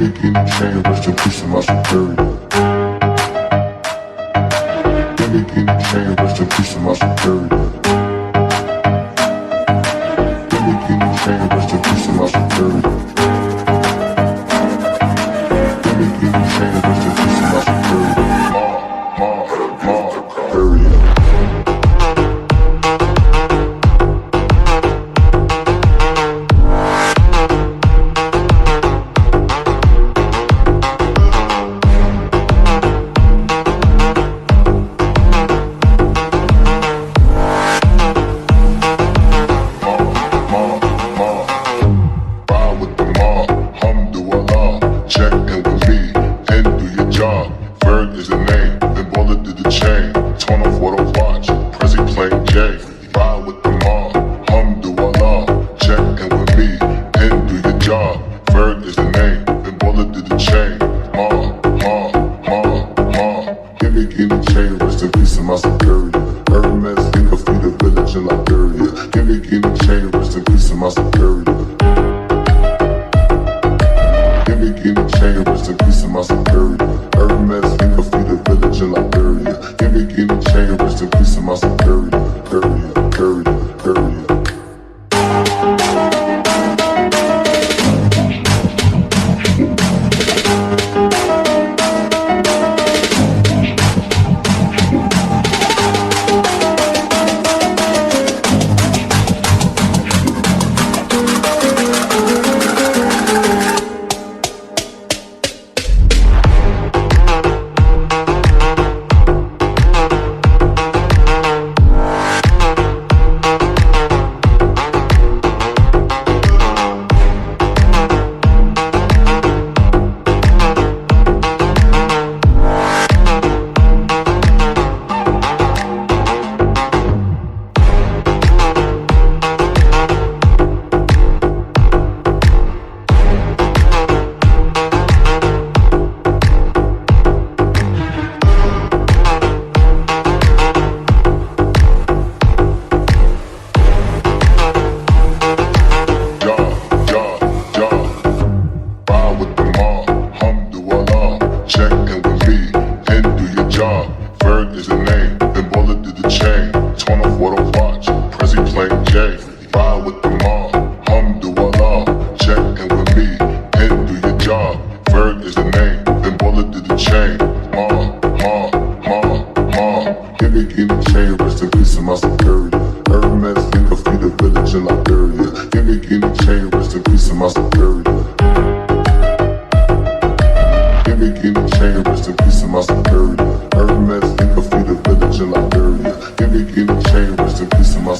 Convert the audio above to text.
me guinea chain, rest in peace to my superior. Give me guinea chain, rest in peace to my superior. Give me guinea chain, rest in peace to my superior. Give me guinea chain, rest in peace to my superior. Superior. Give me chain, rest in peace to my